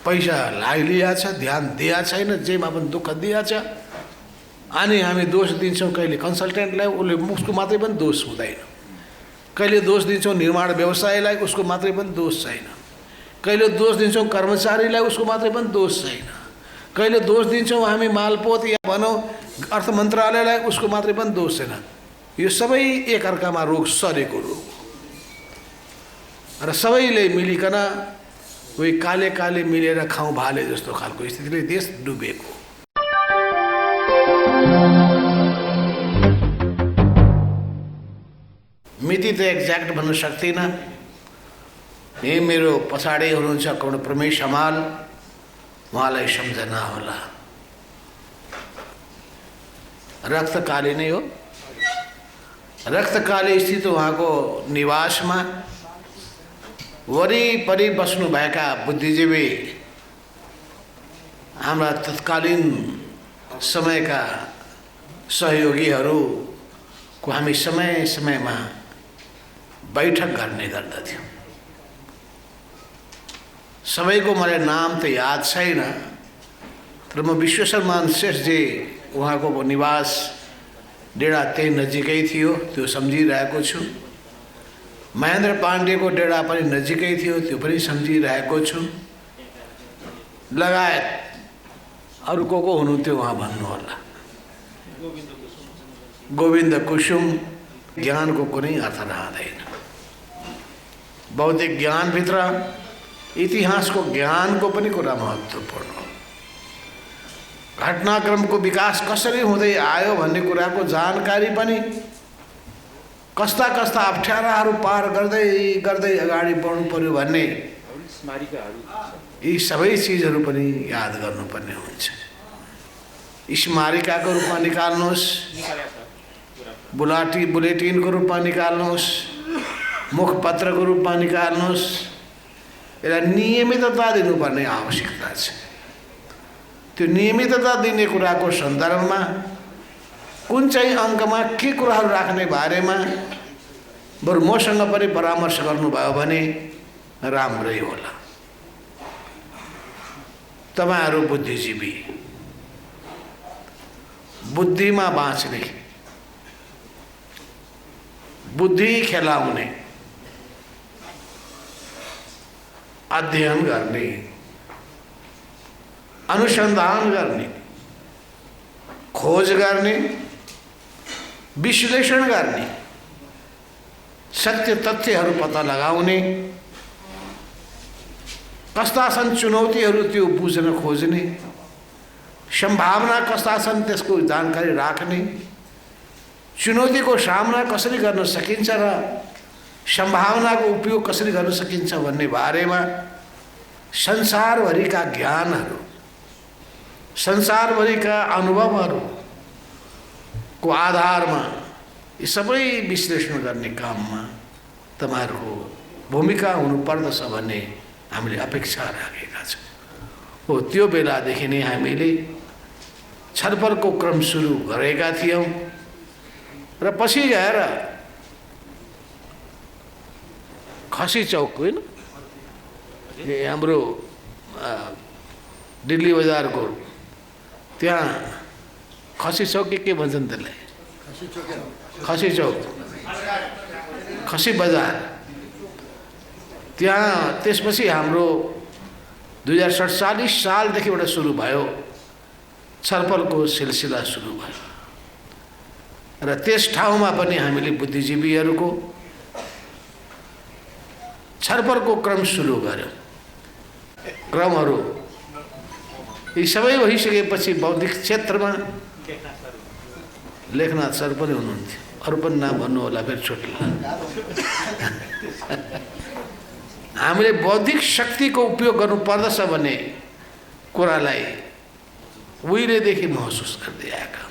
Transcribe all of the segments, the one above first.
पैसा लिया छ, ध्यान दिया छैन, जेमा पनि दुःख दिया छ। अनि हामी दोष दिन्छौँ कहिले कन्सल्टेन्टलाई, उसले उसको मात्रै पनि दोष हुँदैन। कहिले दोष दिन्छौँ निर्माण व्यवसायलाई, उसको मात्रै पनि दोष छैन। कहिले दोष दिन्छौँ कर्मचारीलाई, उसको मात्रै पनि दोष छैन। कहिले दोष दिन्छौँ हामी मालपोत या भनौँ अर्थ मन्त्रालयलाई, उसको मात्रै पनि दोष छैन। यो सबै एकअर्कामा रोग सरेको रोग र सबैले मिलिकन उही काले काले मिलेर खाउँ भाले जस्तो खालको स्थितिले देश डुबेको। मिति त एक्ज्याक्ट भन्न सक्दिनँ। यही मेरो पछाडि हुनुहुन्छ कमल प्रमेश हमाल, उहाँलाई सम्झना होला। रक्तकाली नै हो। रक्तकाली स्थित उहाँको निवासमा वरिपरि बस्नुभएका बुद्धिजीवी हाम्रा तत्कालीन समयका सहयोगीहरूको हामी समय समयमा बैठक गर्ने गर्दथ्यौँ। सबैको मलाई नाम त याद छैन, तर म विश्वेश्वरमान श्रेष्ठजी उहाँको निवास डेढा त्यही नजिकै थियो, त्यो सम्झिरहेको छु। महेन्द्र पाण्डेको डेढा पनि नजिकै थियो, त्यो पनि सम्झिरहेको छु। लगायत अरू को हुनुहुन्थ्यो उहाँ भन्नुहोला। गोविन्द कुसुम। ज्ञानको कुनै अर्थ रहँदैन। बौद्धिक ज्ञानभित्र इतिहासको ज्ञानको पनि कुरा महत्त्वपूर्ण हो। घटनाक्रमको विकास कसरी हुँदै आयो भन्ने कुराको जानकारी पनि, कस्ता कस्ता अप्ठ्याराहरू पार गर्दै गर्दै अगाडि बढ्नु पर्यो भन्ने यी सबै चिजहरू पनि याद गर्नुपर्ने हुन्छ। स्मारिकाको रूपमा निकाल्नुहोस्, बुलेटिनको रूपमा निकाल्नुहोस्, मुखपत्रको रूपमा निकाल्नुहोस्। यसलाई नियमितता दिनुपर्ने आवश्यकता छ। त्यो नियमितता दिने कुराको सन्दर्भमा कुन चाहिँ अङ्कमा के कुराहरू राख्ने बारेमा बरु मसँग पनि परामर्श गर्नुभयो भने राम्रै होला। तपाईहरू बुद्धिजीवी, बुद्धिमा बाँच्ने, बुद्धि खेलाउने, अध्ययन गर्ने, अनुसन्धान गर्ने, खोज गर्ने, विश्लेषण गर्ने, सत्य तथ्यहरू पत्ता लगाउने, कस्ता छन् चुनौतीहरू त्यो बुझ्न खोज्ने, सम्भावना कस्ता छन् त्यसको जानकारी राख्ने, चुनौतीको सामना कसरी गर्न सकिन्छ र सम्भावनाको उपयोग कसरी गर्न सकिन्छ भन्ने बारेमा संसारभरिका ज्ञानहरू, संसारभरिका अनुभवहरूको आधारमा यी सबै विश्लेषण गर्ने काममा तपाईहरूको भूमिका हुनुपर्दछ भन्ने हामीले अपेक्षा राखेका छौँ। हो त्यो बेलादेखि नै हामीले छलफलको क्रम सुरु गरेका थियौँ र पछि गएर खसी चौक होइन, हाम्रो दिल्ली बजारको त्यहाँ खसी चौक के भन्छन् त्यसलाई, खसी चौक, खसी बजार, त्यहाँ त्यसपछि हाम्रो 2047 सालदेखिबाट सुरु भयो छलफलको सिलसिला सुरु भयो र त्यस ठाउँमा पनि हामीले बुद्धिजीवीहरूको छलफलको क्रम सुरु गर्यौँ। क्रमहरू यी सबै भइसकेपछि बौद्धिक क्षेत्रमा लेखनाथ सर पनि हुनुहुन्थ्यो, अरू पनि नाम भन्नु होला फेरि छुट्ला। हामीले बौद्धिक शक्तिको उपयोग गर्नुपर्दछ भन्ने कुरालाई उहिलेदेखि महसुस गर्दै आएका।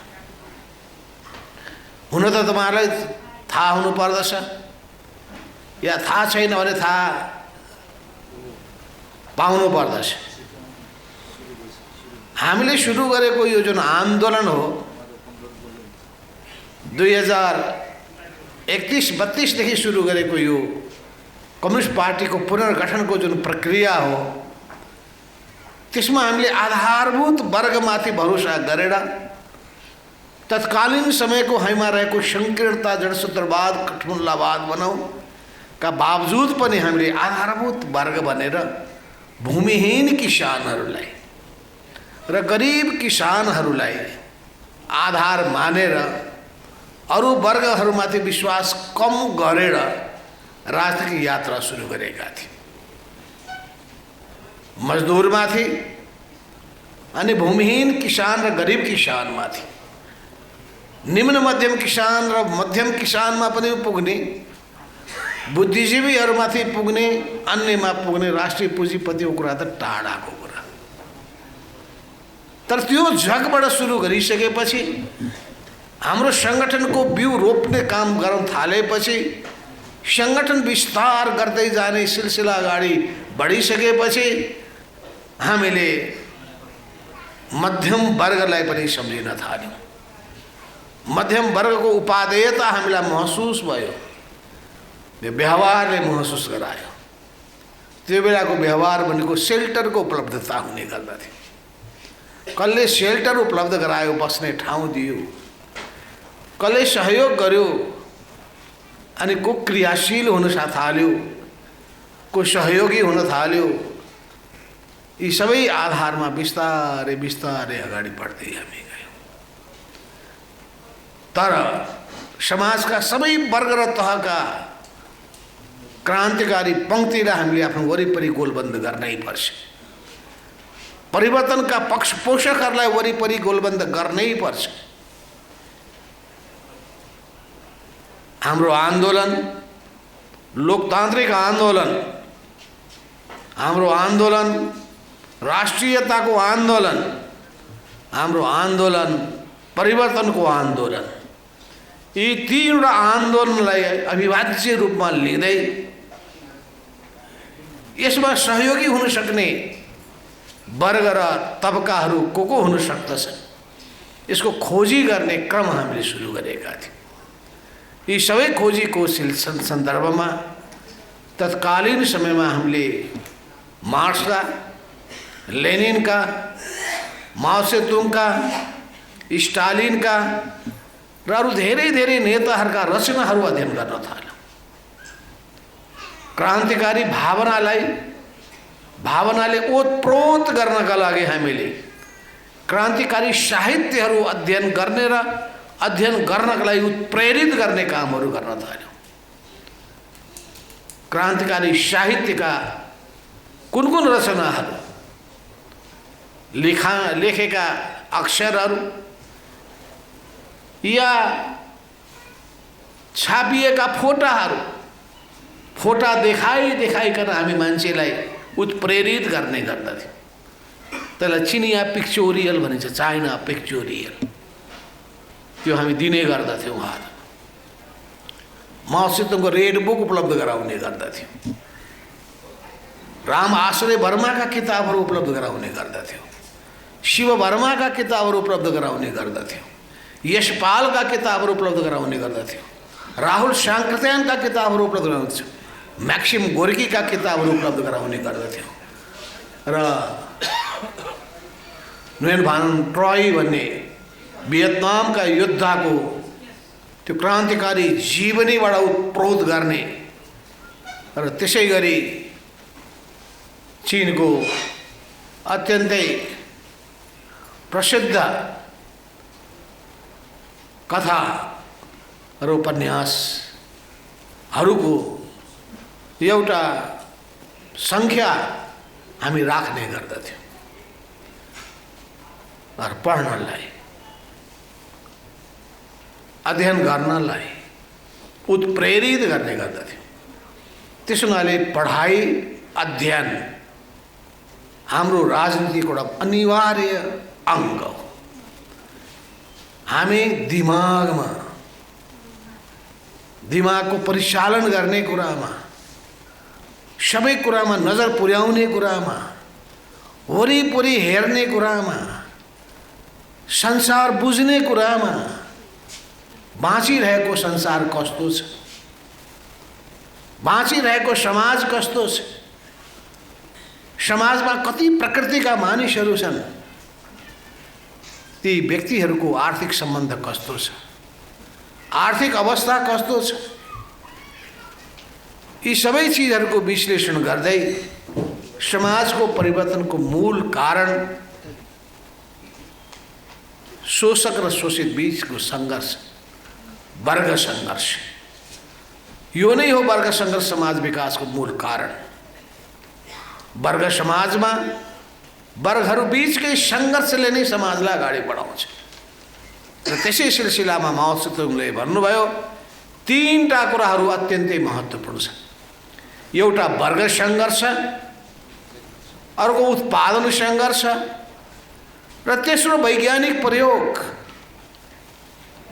हुन त तपाईँहरूलाई थाहा हुनुपर्दछ या थाहा छैन भने थाहा पाउनु पर्दछ। हामीले सुरु गरेको यो जुन आन्दोलन हो 2031-32 देखि सुरु गरेको यो कम्युनिस्ट पार्टीको पुनर्गठनको जुन प्रक्रिया हो, त्यसमा हामीले आधारभूत वर्गमाथि भरोसा गरेर तत्कालीन समयको हामीमा रहेको सङ्कीर्णता, जडसूत्रवाद, कठमुल्लावाद बनाउका बावजुद पनि हामीले आधारभूत वर्ग भनेर भूमिहीन किसानहरूलाई र गरिब किसानहरूलाई आधार मानेर अरू वर्गहरूमाथि विश्वास कम गरेर राजनीतिक यात्रा सुरु गरेका थिए। मजदुरमाथि अनि भूमिहीन किसान र गरिब किसानमाथि, निम्न मध्यम किसान र मध्यम किसानमा पनि पुग्ने, बुद्धिजीवीहरूमाथि पुग्ने, अन्यमा पुग्ने राष्ट्रिय पुँजीपतिको कुरा त टाढाको कुरा। तर त्यो झगबाट सुरु गरिसकेपछि हाम्रो सङ्गठनको बिउ रोप्ने काम गर्न थालेपछि, सङ्गठन विस्तार गर्दै जाने सिलसिला अगाडि बढिसकेपछि हामीले मध्यम वर्गलाई पनि सम्झिन थाल्यौँ। मध्यम वर्गको उपादेयता हामीलाई महसुस भयो, यो व्यवहारले महसुस गरायो। त्यो बेलाको व्यवहार भनेको सेल्टरको उपलब्धता हुने गर्दथ्यो। कसले सेल्टर उपलब्ध गरायो, बस्ने ठाउँ दियो, कसले सहयोग गर्यो, अनि को क्रियाशील हुन थाल्यो, को सहयोगी हुन थाल्यो, यी सबै आधारमा बिस्तारै बिस्तारै अगाडि बढ्दै हामी गयौँ। तर समाजका सबै वर्ग र तहका क्रान्तिकारी पङ्क्तिलाई हामीले आफ्नो वरिपरि गोलबन्द गर्नै पर्छ। परिवर्तनका पक्षपोषकहरूलाई वरिपरि गोलबन्द गर्नै पर्छ। हाम्रो आन्दोलन लोकतान्त्रिक आन्दोलन, हाम्रो आन्दोलन राष्ट्रियताको आन्दोलन, हाम्रो आन्दोलन परिवर्तनको आन्दोलन, यी तीनवटा आन्दोलनलाई अविभाज्य रूपमा लिँदै यसमा सहयोगी हुन सक्ने वर्ग र तबकाहरू को हुन सक्दछन्, यसको खोजी गर्ने क्रम हामीले सुरु गरेका थियौँ। यी सबै खोजीको सन्दर्भमा तत्कालीन समयमा हामीले मार्क्सका, लेनिनका, माओ सेतुङका, स्टालिनका र अरू धेरै धेरै नेताहरूका रचनाहरू अध्ययन गर्न थाल्यौँ। क्रान्तिकारी भावनाले ओतप्रोत गर्नका लागि हामीले क्रान्तिकारी साहित्यहरू अध्ययन गर्ने र अध्ययन गर्नका लागि उत्प्रेरित गर्ने कामहरू गर्न थाल्यौँ। क्रान्तिकारी साहित्यका कुन कुन रचनाहरू, लेखेका अक्षरहरू या छापिएका फोटा देखाइकन हामी मान्छेलाई उत्प्रेरित गर्ने गर्दथ्यौँ। त्यसलाई चिनिया पिक्चोरियल भनिन्छ, चाइना पिक्चोरियल, त्यो हामी दिने गर्दथ्यौँ हातमा। माओ सेतुङको रेड बुक उपलब्ध गराउने गर्दथ्यौँ। राम आश्रय वर्माका किताबहरू उपलब्ध गराउने गर्दथ्यौँ। शिव वर्माका किताबहरू उपलब्ध गराउने गर्दथ्यौँ। यशपालका किताबहरू उपलब्ध गराउने गर्दथ्यौँ। राहुल साङ्कृत्यानका किताबहरू उपलब्ध गराउँथ्यौँ। मैक्सिम गोर्कीका किताबहरू उपलब्ध गराउने गर्दथ्यौँ। र न्युएन भान ट्रोय भन्ने भियतनामका योद्धाको त्यो क्रान्तिकारी जीवनीबाट उत्प्रोत गर्ने र त्यसै गरी चीनको अत्यन्तै प्रसिद्ध कथा र उपन्यासहरूको एउटा सङ्ख्या हामी राख्ने गर्दथ्यौँ र पढ्नलाई, अध्ययन गर्नलाई उत्प्रेरित गर्ने गर्दथ्यौँ। त्यसो हुनाले पढाइ अध्ययन हाम्रो राजनीतिको एउटा अनिवार्य अङ्ग हो। हामी दिमागको परिचालन गर्ने कुरामा, सबै कुरामा नजर पुर्याउने कुरामा, वरिपरि हेर्ने कुरामा, संसार बुझ्ने कुरामा, बाँचिरहेको संसार कस्तो छ, बाँचिरहेको समाज कस्तो छ, समाजमा कति प्रकृतिका मानिसहरू छन्, ती व्यक्तिहरूको आर्थिक सम्बन्ध कस्तो छ, आर्थिक अवस्था कस्तो छ, यी सबै चिजहरूको विश्लेषण गर्दै समाजको परिवर्तनको मूल कारण शोषक र शोषित बीचको सङ्घर्ष, वर्ग सङ्घर्ष, यो नै हो वर्ग सङ्घर्ष समाज विकासको मूल कारण। वर्ग समाजमा वर्गहरू बीचकै सङ्घर्षले नै समाजलाई अगाडि बढाउँछ। र त्यसै सिलसिलामा माओ त्से-तुङले भन्नुभयो तीनटा कुराहरू अत्यन्तै महत्त्वपूर्ण छन्। एउटा वर्ग सङ्घर्ष, अर्को उत्पादन सङ्घर्ष र तेस्रो वैज्ञानिक प्रयोग।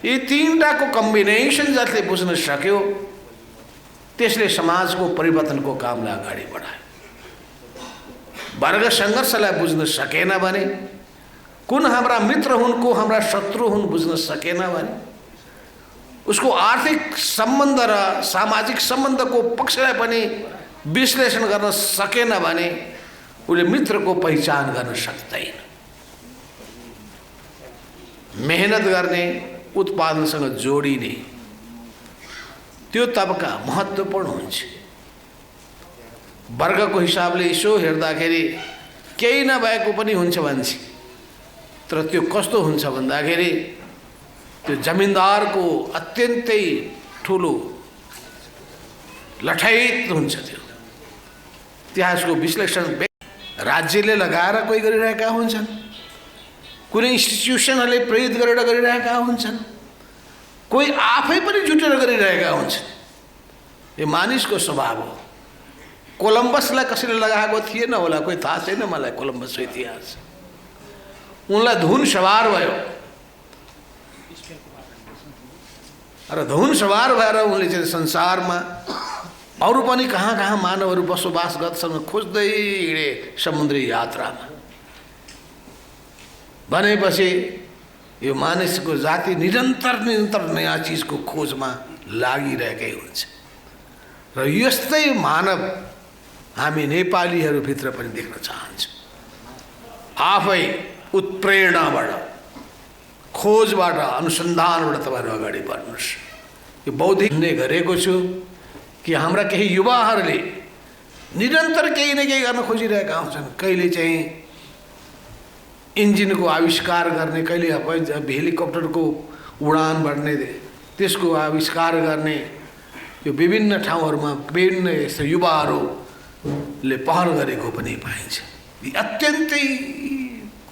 यी तीनटाको कम्बिनेसन जसले बुझ्न सक्यो त्यसले समाजको परिवर्तनको कामलाई अगाडि बढायो। वर्ग सङ्घर्षलाई बुझ्न सकेन भने, कुन हाम्रा मित्र हुन् को हाम्रा शत्रु हुन् बुझ्न सकेन भने, उसको आर्थिक सम्बन्ध र सामाजिक सम्बन्धको पक्षलाई पनि विश्लेषण गर्न सकेन भने उसले मित्रको पहिचान गर्न सक्दैन। मेहनत गर्ने, उत्पादनसँग जोडिने त्यो तबका महत्त्वपूर्ण हुन्छ। वर्गको हिसाबले यसो हेर्दाखेरि केही नभएको पनि हुन्छ भन्छ, तर त्यो कस्तो हुन्छ भन्दाखेरि त्यो जमिनदारको अत्यन्तै ठुलो लठैत हुन्छ। त्यो इतिहासको विश्लेषण राज्यले लगाएर कोही गरिरहेका हुन्छन्, कुनै इन्स्टिट्युसनहरूले प्रेरित गरेर गरिरहेका हुन्छन्, कोही आफै पनि जुटेर गरिरहेका हुन्छन्। यो मानिसको स्वभाव हो। कोलम्बसलाई कसैले लगाएको थिएन होला, कोही थाहा छैन मलाई कोलम्बसको इतिहास। उनलाई धुन सवार भयो र धुन सवार भएर उनले चाहिँ संसारमा अरू पनि कहाँ कहाँ मानवहरू बसोबास गर्छन् खोज्दै हिँडे समुद्री यात्रामा। भनेपछि यो मानिसको जाति निरन्तर नयाँ चिजको खोजमा लागिरहेकै हुन्छ। र यस्तै मानव हामी नेपालीहरूभित्र पनि देख्न चाहन्छौँ। आफै उत्प्रेरणाबाट, खोजबाट, अनुसन्धानबाट तपाईँहरू अगाडि बढ्नुहोस्। यो बौद्धिक गरेको छु कि हाम्रा केही युवाहरूले निरन्तर केही न केही गर्न खोजिरहेका हुन्छन्। कहिले चाहिँ इन्जिनको आविष्कार गर्ने, कहिले हेलिकप्टरको उडान बढ्ने त्यसको आविष्कार गर्ने, यो विभिन्न ठाउँहरूमा विभिन्न यस्तो युवाहरूले पहल गरेको पनि पाइन्छ। यी अत्यन्तै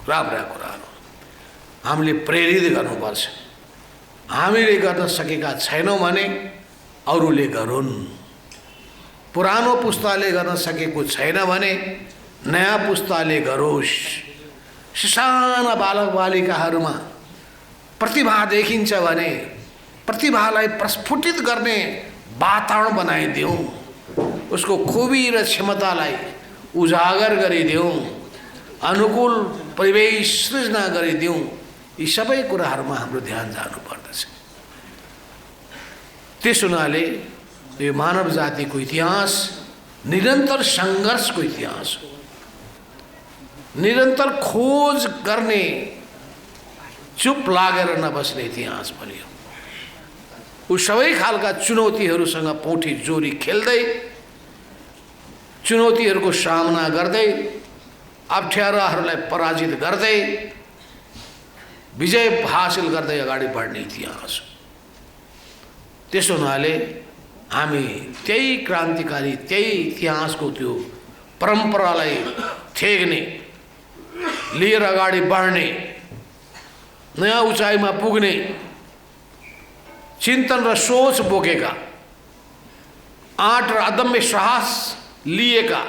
राम्रा कुराहरू हामीले प्रेरित गर्नुपर्छ। हामीले गर्न सकेका छैनौँ भने अरूले गरून्। पुरानो पुस्ताले गर्न सकेको छैन भने नयाँ पुस्ताले गरोस्। साना बालक बालिकाहरूमा प्रतिभा देखिन्छ भने प्रतिभालाई प्रस्फुटित गर्ने वातावरण बनाइदिउँ, उसको खुबी र क्षमतालाई उजागर गरिदिउँ, अनुकूल परिवेश सृजना गरिदिउँ। यी सबै कुराहरूमा हाम्रो ध्यान जानुपर्दछ। त्यस हुनाले यो मानव जातिको इतिहास निरन्तर सङ्घर्षको इतिहास हो। निरन्तर खोज गर्ने, चुप लागेर नबस्ने इतिहास पनि हो। ऊ सबै खालका चुनौतीहरूसँग पौठी जोरी खेल्दै, चुनौतीहरूको सामना गर्दै, अप्ठ्याराहरूलाई पराजित गर्दै, विजय हासिल गर्दै अगाडि बढ्ने इतिहास हो। त्यसो हुनाले हामी त्यही क्रान्तिकारी, त्यही इतिहासको त्यो परम्परालाई थेग्ने, लिएर अगाडि बढ्ने, नयाँ उचाइमा पुग्ने चिन्तन र सोच बोकेका, आँट र अदम्य साहस लिएका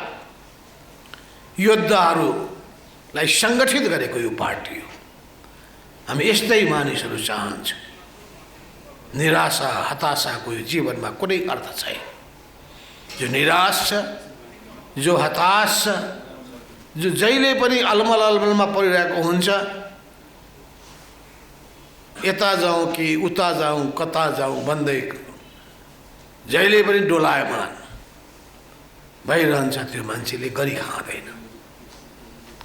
योद्धाहरूलाई सङ्गठित गरेको यो पार्टी हो। हामी यस्तै मानिसहरू चाहन्छौँ। निराशा, हताशाको यो जीवनमा कुनै अर्थ छैन। जो निराश छ, जो हताश छ, जो जहिले पनि अलमलमा परिरहेको हुन्छ, यता जाउँ कि उता जाउँ, कता जाउँ भन्दै जहिले पनि डोलायमान भइरहन्छ, त्यो मान्छेले गरी खाँदैन।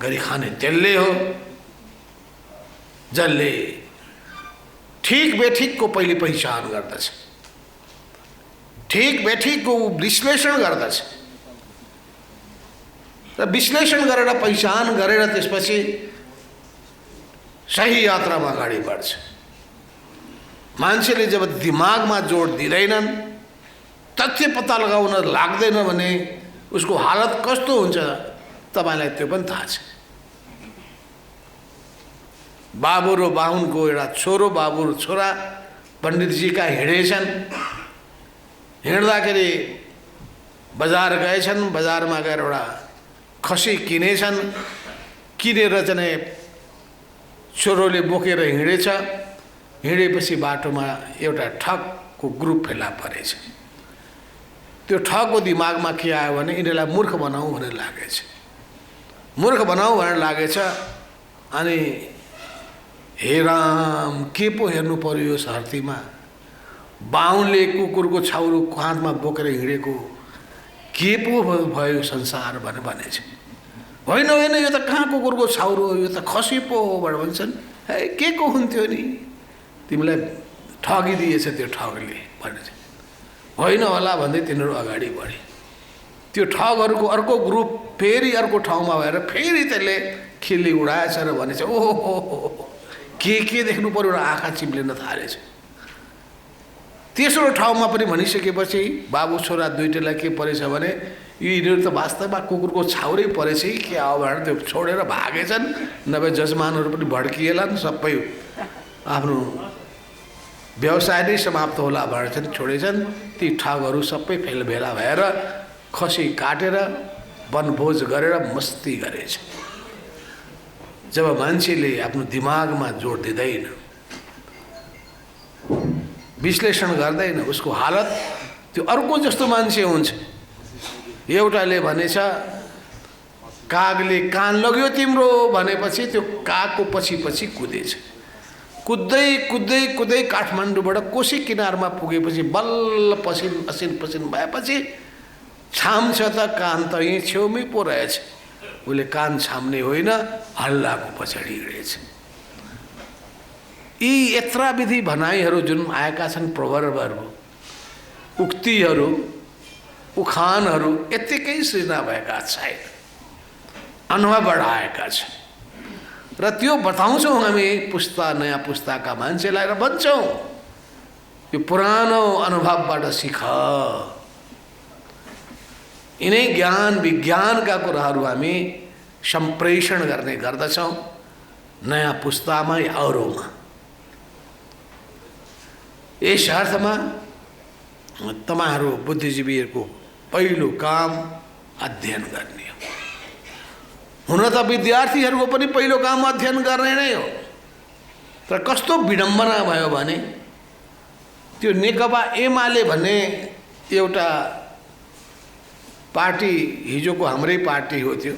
गरी खाने त्यसले हो जसले ठिक बेठिकको पहिले पहिचान गर्दछ, ठिक बेठिकको विश्लेषण गर्दछ र विश्लेषण गरेर पहिचान गरेर त्यसपछि सही यात्रामा अगाडि बढ्छ। मान्छेले जब दिमागमा जोड दिँदैनन्, तथ्य पत्ता लगाउन लाग्दैन भने उसको हालत कस्तो हुन्छ तपाईलाई त्यो पनि थाहा छ। बाबु र बाहुनको एउटा छोरो, बाबु र छोरा पण्डितजीका हिँडेछन्। हिँड्दाखेरि बजार गएछन्, बजारमा गएर एउटा खसी किनेछन्। किनेर चाहिँ छोरोले बोकेर हिँडेछ। हिँडेपछि बाटोमा एउटा ठगको ग्रुप फेला परेछ। त्यो ठगको दिमागमा के आयो भने यिनीहरूलाई मूर्ख बनाऊ भनेर लागेछ, मूर्ख बनाऊ भनेर लागेछ। अनि हे राम, के पो हेर्नु पर्यो यो धरतीमा, बाहुनले कुकुरको छाउरो हातमा बोकेर हिँडेको के पो भयो संसार भनेर भनेछ। होइन होइन, यो त कहाँ कुकुरको छाउरो हो, यो त खसी पो हो भनेर भन्छन्। है के को हुन्थ्यो नि, तिमीलाई ठगिदिएछ त्यो ठगले भनेर। होइन होला भन्दै तिनीहरू अगाडि बढे। त्यो ठगहरूको अर्को ग्रुप फेरि अर्को ठाउँमा भएर फेरि त्यसले खिल्ली उडाएछ र भनेछ ओहो के देख्नु पर्यो र आँखा चिम्लिन थालेछ। तेस्रो ठाउँमा पनि भनिसकेपछि बाबु छोरा दुईटैलाई के परेछ भने यिनीहरू त वास्तवमा कुकुरको छाउरै परेछ कि अब भनेर त्यो छोडेर भागेछन्। नभए जजमानहरू पनि भड्किएलान्, सबै आफ्नो व्यवसाय नै समाप्त होला भनेर चाहिँ छोडेछन्। ती ठगहरू सबै फेलभेला भएर खसी काटेर वनभोज गरेर मस्ती गरेछ। जब मान्छेले आफ्नो दिमागमा जोड दिँदैन, विश्लेषण गर्दैन, उसको हालत त्यो अर्को जस्तो मान्छे हुन्छ। एउटाले भनेछ कागले कान लग्यो तिम्रो भनेपछि त्यो कागको पछि पछि कुदेछ। कुद्दै कुद्दै कुद्दै काठमाडौँबाट कोशी किनारमा पुगेपछि बल्ल पसिन पसिन भएपछि छाम्छ त कान त यहीँ छेउमै पो रहेछ। उसले कान छाम्ने होइन, हल्लाको पछाडि हिँडेछ। यी यत्रा विधि भनाइहरू जुन आएका छन्, प्रवर्बहरू, उक्तिहरू, उखानहरू यत्तिकै सृजना भएका छैन, अनुभवबाट आएका छन्। र त्यो बताउँछौँ हामी नयाँ पुस्ताका मान्छेलाई र भन्छौँ यो पुरानो अनुभवबाट सिक। यिनै ज्ञान विज्ञानका कुराहरू हामी सम्प्रेषण गर्ने गर्दछौँ नयाँ पुस्तामा या अरूमा। यस अर्थमा तपाईँहरू बुद्धिजीवीहरूको पहिलो काम अध्ययन गर्ने हो। हुन त विद्यार्थीहरूको पनि पहिलो काम अध्ययन गर्ने नै हो। तर कस्तो विडम्बना भयो भने त्यो नेकपा एमाले भन्ने एउटा पार्टी हिजोको हाम्रै पार्टी हो, त्यो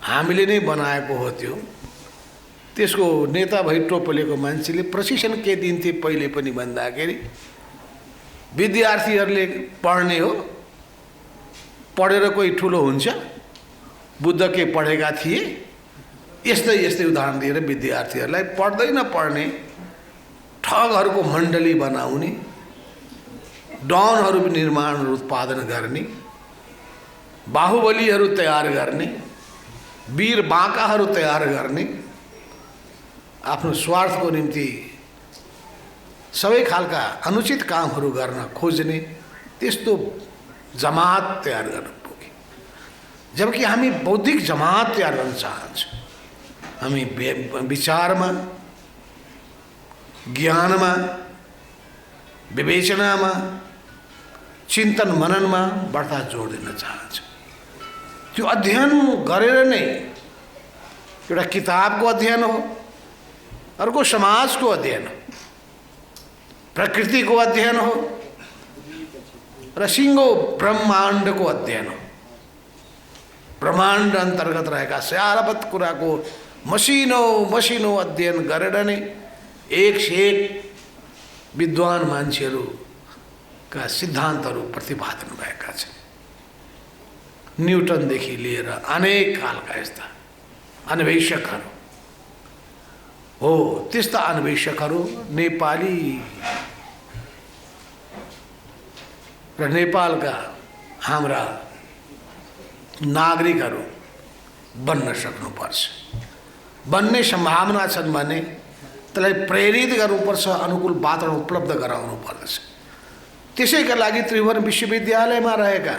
हामीले नै बनाएको हो। त्यसको नेता भई टोपलेको मान्छेले प्रशिक्षण के दिन्थे पहिले पनि भन्दाखेरि विद्यार्थीहरूले पढ्ने हो, पढेर कोही ठुलो हुन्छ, बुद्ध के पढेका थिए, यस्तै यस्तै उदाहरण दिएर विद्यार्थीहरूलाई पढ्दै नपढ्ने ठगहरूको मण्डली बनाउने, डनहरू निर्माण उत्पादन गर्ने, बाहुबलीहरू तयार गर्ने, वीर बाँकाहरू तयार गर्ने, आफ्नो स्वार्थको निम्ति सबै खालका अनुचित कामहरू गर्न खोज्ने त्यस्तो जमात तयार गर्न पुगे। जबकि हामी बौद्धिक जमात तयार गर्न चाहन्छौँ। हामी विचारमा, ज्ञानमा, विवेचनामा, चिन्तन मननमा बढ्ता जोड दिन चाहन्छौँ। त्यो अध्ययन गरेर नै एउटा किताबको अध्ययन हो, अर्को समाजको अध्ययन हो, प्रकृतिको अध्ययन हो र सिङ्गो ब्रह्माण्डको अध्ययन हो। ब्रह्माण्ड अन्तर्गत रहेका स्याहारवत कुराको मसिनो अध्ययन गरेर नै एक से एक विद्वान मान्छेहरूका सिद्धान्तहरू प्रतिपादन भएका छन्। न्युटनदेखि लिएर अनेक खालका यस्ता अन्वेषकहरू हो। त्यस्ता अन्वेषकहरू नेपाली र नेपालका हाम्रा नागरिकहरू बन्न सक्नुपर्छ। बन्ने सम्भावना छन् भने त्यसलाई प्रेरित गर्नुपर्छ, अनुकूल वातावरण उपलब्ध गराउनु पर्दछ। त्यसैका लागि त्रिभुवन विश्वविद्यालयमा रहेका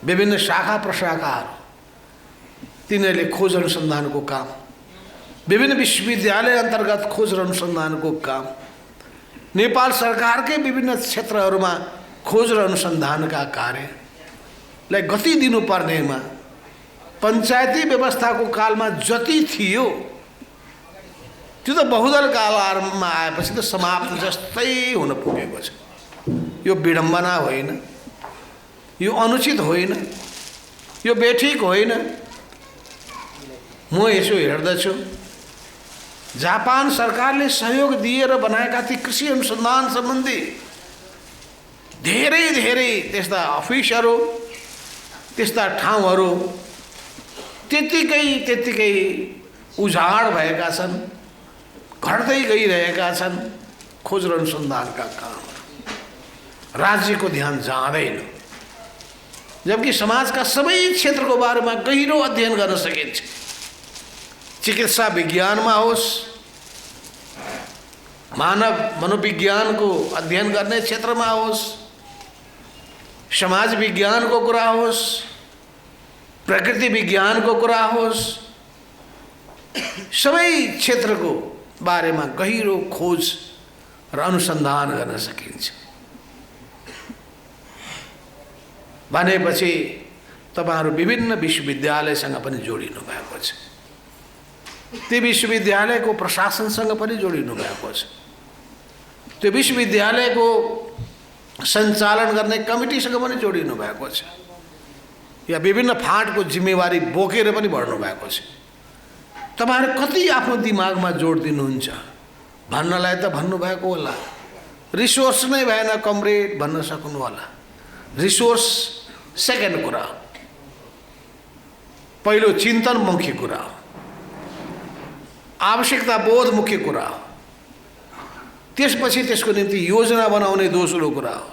विभिन्न शाखा प्रशाखाहरू, तिनीहरूले खोज अनुसन्धानको काम, विभिन्न विश्वविद्यालय अन्तर्गत खोज र अनुसन्धानको काम, नेपाल सरकारकै विभिन्न क्षेत्रहरूमा खोज र अनुसन्धानका कार्यलाई गति दिनुपर्नेमा पञ्चायती व्यवस्थाको कालमा जति थियो त्यो त बहुदल कालमा आएपछि त समाप्त जस्तै हुन पुगेको छ। यो विडम्बना होइन, यो अनुचित होइन, यो बेठिक होइन। म यसो हेर्दछु, जापान सरकारले सहयोग दिएर बनाएका ती कृषि अनुसन्धान सम्बन्धी धेरै धेरै त्यस्ता अफिसहरू, त्यस्ता ठाउँहरू त्यत्तिकै उजाड भएका छन्, घट्दै गइरहेका छन्। खोज र अनुसन्धानका कामहरू राज्यको ध्यान जाँदैन, जबकि समाजका सबै क्षेत्रको बारेमा गहिरो अध्ययन गर्न सकिन्छ। चिकित्सा विज्ञानमा होस्, मानव मनोविज्ञानको अध्ययन गर्ने क्षेत्रमा होस्, समाज विज्ञानको कुरा होस्, प्रकृति विज्ञानको कुरा होस्, सबै क्षेत्रको बारेमा गहिरो खोज र अनुसन्धान गर्न सकिन्छ। भनेपछि तपाईहरु विभिन्न विश्वविद्यालयसँग पनि जोडिनु भएको छ, त्यो विश्वविद्यालयको प्रशासनसँग पनि जोडिनु भएको छ, त्यो विश्वविद्यालयको सञ्चालन गर्ने कमिटीसँग पनि जोडिनु भएको छ, या विभिन्न फाँटको जिम्मेवारी बोकेर पनि बढ्नु भएको छ। तपाईहरु कति आफ्नो दिमागमा जोड दिनुहुन्छ भन्नलाई त भन्नुभएको होला। रिसोर्स नै भएन कमरेड भन्न सक्नु होला। रिसोर्स सेकेन्ड कुरा, पहिलो चिन्तन मुख्य कुरा, आवश्यकता बोध मुख्य कुरा, त्यसपछि त्यसको निम्ति योजना बनाउने दोस्रो कुरा हो।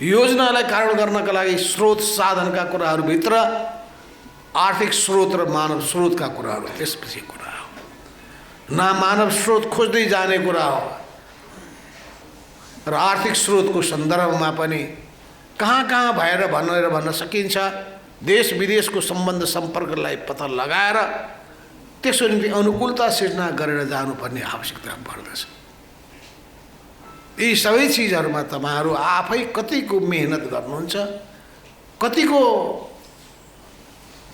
योजनालाई कारण गर्नका लागि स्रोत साधनका कुराहरूभित्र आर्थिक स्रोत र मानव स्रोतका कुराहरू त्यसपछि कुरा हो। न मानव स्रोत खोज्दै जाने कुरा हो र आर्थिक स्रोतको सन्दर्भमा पनि कहाँ कहाँ भएर भनेर भन्न सकिन्छ। देश विदेशको सम्बन्ध सम्पर्कलाई पत्ता लगाएर त्यसको निम्ति अनुकूलता सिर्जना गरेर जानुपर्ने आवश्यकता पर्दछ। यी सबै चिजहरूमा तपाईहरु आफै कतिको मेहनत गर्नुहुन्छ, कतिको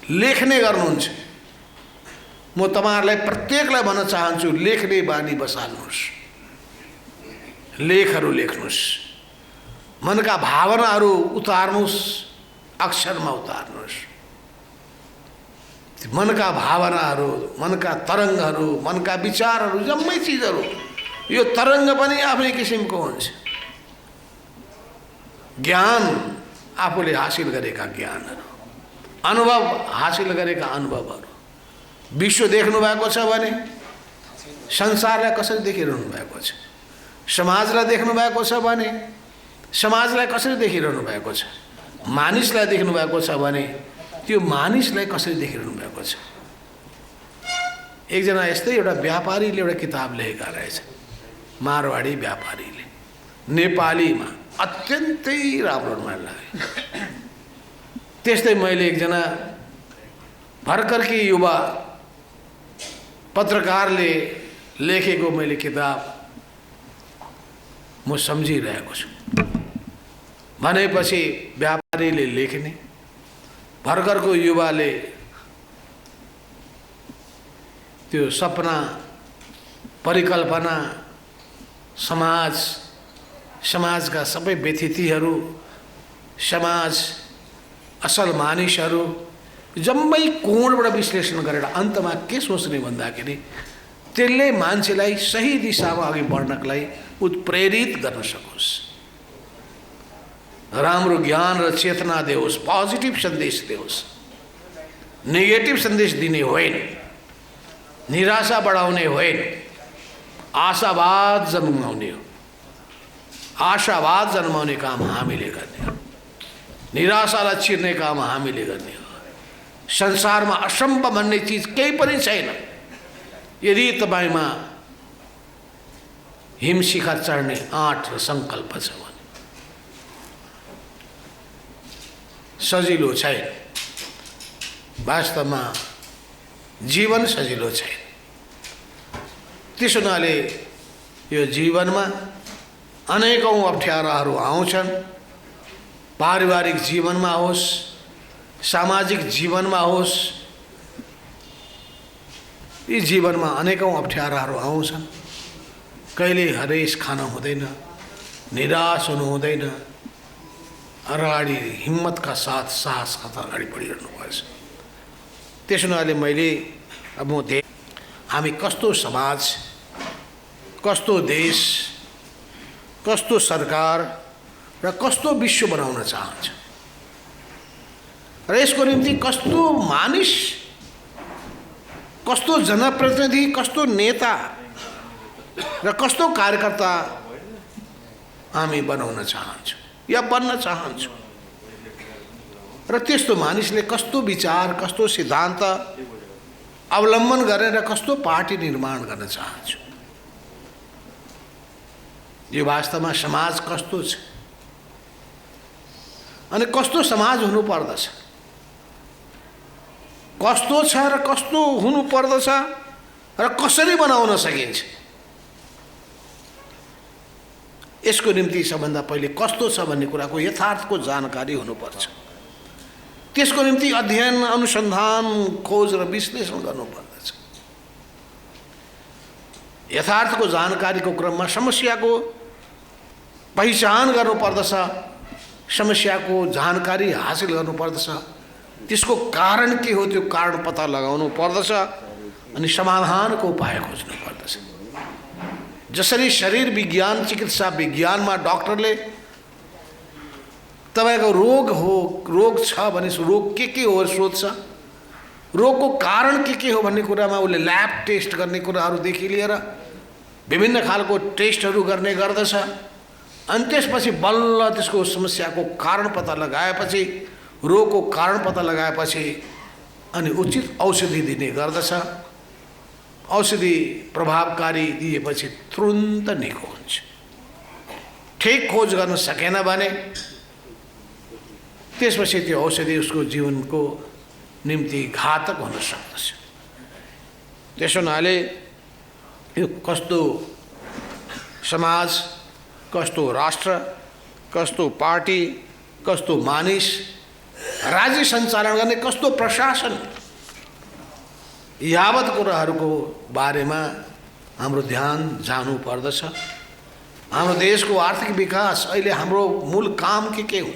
लेख्ने गर्नुहुन्छ। म तपाईहरुलाई प्रत्येकलाई भन्न चाहन्छु, लेख्ने बानी बसाल्नुहोस्, लेखहरू लेख्नुहोस्, मनका भावनाहरू उतार्नुहोस्, अक्षरमा उतार्नुहोस्। मनका भावनाहरू, मनका तरङ्गहरू, मनका विचारहरू, जम्मै चिजहरू, यो तरङ्ग पनि आफ्नै किसिमको हुन्छ। ज्ञान आफूले हासिल गरेका ज्ञानहरू, अनुभव हासिल गरेका अनुभवहरू, विश्व देख्नु भएको छ भने संसारलाई कसरी देखिरहनु भएको छ, समाजलाई देख्नु भएको छ भने समाजलाई कसरी देखिरहनु भएको छ, मानिसलाई देख्नु भएको छ भने त्यो मानिसलाई कसरी देखिरहनु भएको छ। एकजना यस्तै एउटा व्यापारीले एउटा किताब लेखेका रहेछ, मारवाडी व्यापारीले, नेपालीमा अत्यन्तै राम्रो मन लाग्यो। त्यस्तै मैले एकजना भर्खरकी युवा पत्रकारले लेखेको मैले किताब म सम्झिरहेको छु। भनेपछि व्यापारीले लेख्ने, भर्खरको युवाले त्यो सपना, परिकल्पना, समाजका सबै व्यथितिहरू, समाज, असल मानिसहरू जम्मै कोणबाट विश्लेषण गरेर अन्तमा के सोच्ने भन्दाखेरि त्यसले मान्छेलाई सही दिशामा अघि बढ्नका लागि उत्प्रेरित गर्न सकोस्, राम्रो ज्ञान र चेतना देओस्, पोजिटिभ सन्देश देओस्। नेगेटिभ सन्देश दिने होइन, निराशा बढाउने होइन, आशावाद जन्माउने हो। आशावाद जन्माउने काम हामीले गर्ने हो, निराशालाई चिर्ने काम हामीले गर्ने हो। संसारमा असम्भव भन्ने चिज केही पनि छैन यदि तपाईमा हिमशिखर चढ्ने आँट र सङ्कल्प छ भने। सजिलो छैन, वास्तवमा जीवन सजिलो छैन। त्यसो हुनाले यो जीवनमा अनेकौं अप्ठ्याराहरू आउँछन्। पारिवारिक जीवनमा होस्, सामाजिक जीवनमा होस्, यी जीवनमा अनेकौं अप्ठ्याराहरू आउँछन्। कहिले हरेस खान हुँदैन, निराश हुनु हुँदैन, अगाडि हिम्मतका साथ साहस साथ अगाडि बढिरहनुपर्छ। त्यसो हुनाले मैले अब हामी कस्तो समाज, कस्तो देश, कस्तो सरकार र कस्तो विश्व बनाउन चाहन्छ र यसको निम्ति कस्तो मानिस, कस्तो जनप्रतिनिधि, कस्तो नेता र कस्तो कार्यकर्ता हामी बनाउन चाहन्छौँ या बन्न चाहन्छौँ र त्यस्तो मानिसले कस्तो विचार, कस्तो सिद्धान्त अवलम्बन गरेर कस्तो पार्टी निर्माण गर्न चाहन्छौँ। यो वास्तवमा समाज कस्तो छ अनि कस्तो समाज हुनु पर्दछ, कस्तो छ र कस्तो हुनु पर्दछ र कसरी बनाउन सकिन्छ, यसको निम्ति सबभन्दा पहिले कस्तो छ भन्ने कुराको यथार्थको जानकारी हुनुपर्छ। त्यसको निम्ति अध्ययन, अनुसन्धान, खोज र विश्लेषण गर्नुपर्दछ। यथार्थको जानकारीको क्रममा समस्याको पहिचान गर्नुपर्दछ, समस्याको जानकारी हासिल गर्नुपर्दछ, त्यसको कारण के हो त्यो कारण पत्ता लगाउनु पर्दछ अनि समाधानको उपाय खोज्नु पर्दछ। जसरी शरीर विज्ञान, चिकित्सा विज्ञानमा डाक्टरले तपाईको रोग हो, रोग छ भने रोग के हो सोध्छ, रोगको कारण के हो भन्ने कुरामा उसले ल्याब टेस्ट गर्ने कुराहरूदेखि लिएर विभिन्न खालको टेस्टहरू गर्ने गर्दछ। अनि त्यसपछि बल्ल त्यसको समस्याको कारण पत्ता लगाएपछि, रोगको कारण पत्ता लगाएपछि अनि उचित औषधि दिने गर्दछ। औषधि प्रभावकारी दिएपछि तुरुन्त निको हुन्छ। ठिक खोज गर्न सकेन भने त्यसपछि त्यो औषधि उसको जीवनको निम्ति घातक हुन सक्दछ। त्यसो हुनाले यो कस्तो समाज, कस्तो राष्ट्र, कस्तो पार्टी, कस्तो मानिस, राज्य सञ्चालन गर्ने कस्तो प्रशासन, यावत कुराहरूको बारेमा हाम्रो ध्यान जानु पर्दछ। हाम्रो देशको आर्थिक विकास अहिले हाम्रो मूल काम के हो?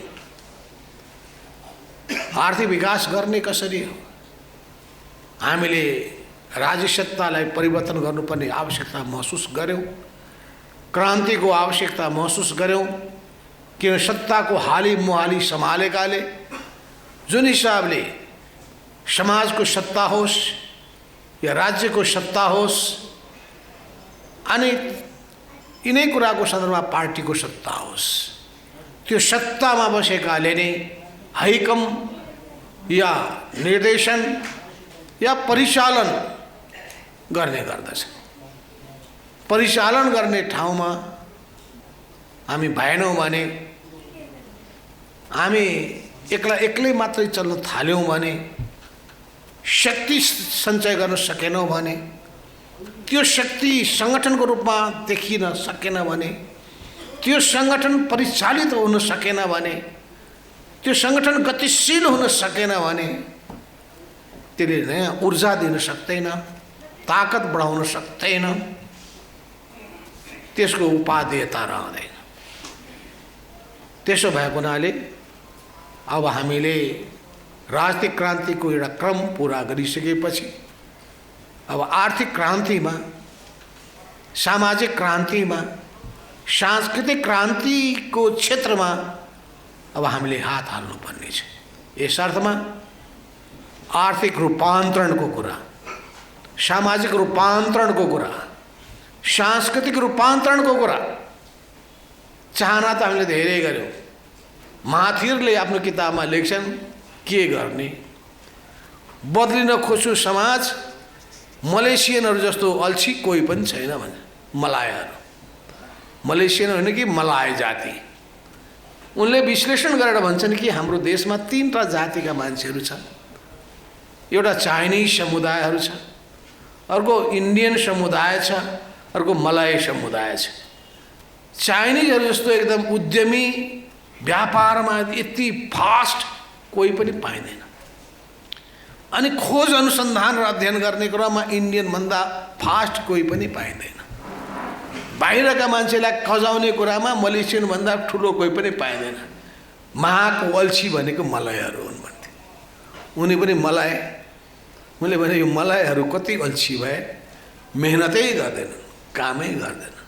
आर्थिक विकास गर्ने कसरी हो? हामीले राज्य सत्तालाई परिवर्तन गर्नुपर्ने आवश्यकता महसुस गर्यौं, क्रान्तिको आवश्यकता महसुस गर्यौं। किन सत्ताको हाली मुहाली सम्हालेकाले जुन हिसाबले समाजको सत्ता होस् या राज्यको सत्ता होस् अनि यिनै कुराको सन्दर्भमा पार्टीको सत्ता होस्, त्यो सत्तामा बसेकाले नै हैकम या निर्देशन या परिचालन गर्ने गर्दछ। परिचालन गर्ने ठाउँमा हामी भएनौँ भने, हामी एक्लै मात्रै चल्न थाल्यौँ भने, शक्ति सञ्चय गर्न सकेनौँ भने, त्यो शक्ति सङ्गठनको रूपमा देखिन सकेन भने, त्यो सङ्गठन परिचालित हुन सकेन भने, त्यो सङ्गठन गतिशील हुन सकेन भने त्यसले नयाँ ऊर्जा दिन सक्दैन, ताकत बढाउन सक्दैन, त्यसको उपादेयता रहँदैन। त्यसो भएको हुनाले अब हामीले राजनीतिक क्रान्तिको एउटा क्रम पुरा गरिसकेपछि अब आर्थिक क्रान्तिमा, सामाजिक क्रान्तिमा, सांस्कृतिक क्रान्तिको क्षेत्रमा अब हामीले हात हाल्नुपर्ने छ। यस अर्थमा आर्थिक रूपान्तरणको कुरा, सामाजिक रूपान्तरणको कुरा, सांस्कृतिक रूपान्तरणको कुरा चाहना त हामीले धेरै गर्यौँ। महाथिरले आफ्नो किताबमा लेख्छन् के गर्ने, बदलिन खोज्छु समाज, मलेसियनहरू जस्तो अल्छी कोही पनि छैन भन्छ। मलायहरू, मलेसियन होइन कि मलाय जाति। उनले विश्लेषण गरेर भन्छन् कि हाम्रो देशमा 3टा जातिका मान्छेहरू छन्। एउटा चाइनिज समुदायहरू छ, अर्को इन्डियन समुदाय छ, अर्को मलाय समुदाय छ। चाइनिजहरू जस्तो एकदम उद्यमी, व्यापारमा यति फास्ट कोही पनि पाइँदैन। अनि खोज अनुसन्धान र अध्ययन गर्ने कुरामा इन्डियन भन्दा फास्ट कोही पनि पाइँदैन। बाहिरका मान्छेलाई खजाउने कुरामा मलेसियन भन्दा ठुलो कोही पनि पाइँदैन। महाको अल्छी भनेको मलायहरू हुन् भन्थे। उनी पनि मलाय। मैले भने यो मलायहरू कति अल्छी भए, मेहनतै गर्दैनन्, कामै गर्दैनन्।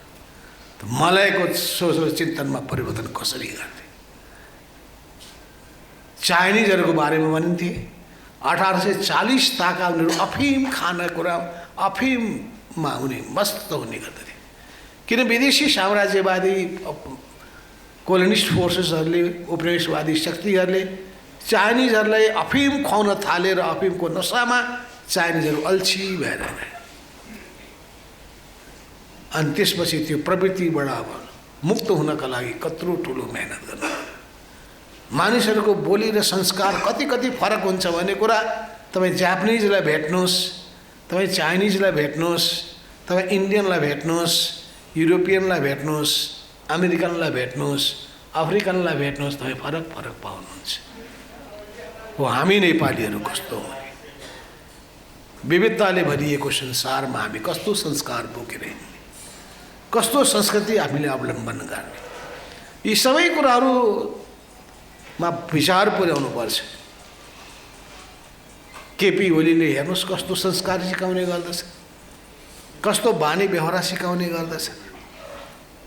मलायको सोच र चिन्तनमा परिवर्तन कसरी गर्ने? चाइनिजहरूको बारेमा भनिन्थे 1840 ताका उनीहरू अफिम खाने कुरा, अफिममा उनी मस्त हुने गर्दथे। किन विदेशी साम्राज्यवादी कोलोनिस्ट फोर्सेसहरूले, उपनिवेशवादी शक्तिहरूले चाइनिजहरूलाई अफिम खुवाउन थाले र अफिमको नसामा चाइनिजहरू अल्छी भएर गए। अनि त्यसपछि त्यो प्रवृत्तिबाट अब मुक्त हुनका लागि कत्रो ठुलो मेहनत गर्नु। मानिसहरूको बोली र संस्कार कति कति फरक हुन्छ भन्ने कुरा तपाईँ जापानिजलाई भेट्नुहोस्, तपाईँ चाइनिजलाई भेट्नुहोस्, तपाईँ इन्डियनलाई भेट्नुहोस्, युरोपियनलाई भेट्नुहोस्, अमेरिकनलाई भेट्नुहोस्, अफ्रिकनलाई भेट्नुहोस्, तपाईँ फरक फरक पाउनुहुन्छ। हो हामी नेपालीहरू कस्तो हो, विविधताले भरिएको संसारमा हामी कस्तो संस्कार बोकेर हिँड्ने, कस्तो संस्कृति हामीले अवलम्बन गर्ने, यी सबै कुराहरूमा विचार पुर्याउनु पर्छ। केपी ओलीले हेर्नुहोस् कस्तो संस्कार सिकाउने गर्दछ, कस्तो बानी व्यवहार सिकाउने गर्दछ।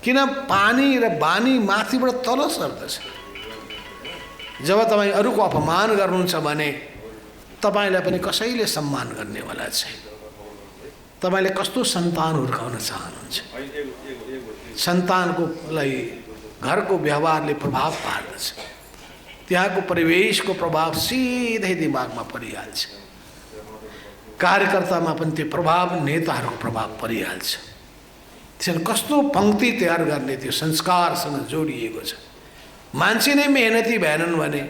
किन पानी र बानी माथिबाट तल सर्दछ। जब तपाईँ अरूको अपमान गर्नुहुन्छ भने तपाईँलाई पनि कसैले सम्मान गर्नेवाला छैन। तपाईँले कस्तो सन्तान हुर्काउन चाहनुहुन्छ, सन्तानको लागि घरको व्यवहारले प्रभाव पार्दछ, त्यहाँको परिवेशको प्रभाव सिधै दिमागमा परिहाल्छ। कार्यकर्तामा पनि त्यो प्रभाव, नेताहरूको प्रभाव परिहाल्छ। त्यसैले कस्तो पंक्ति तयार गर्ने त्यो संस्कारसँग जोडिएको छ। मान्छे नै मेहनती भएनन् भने,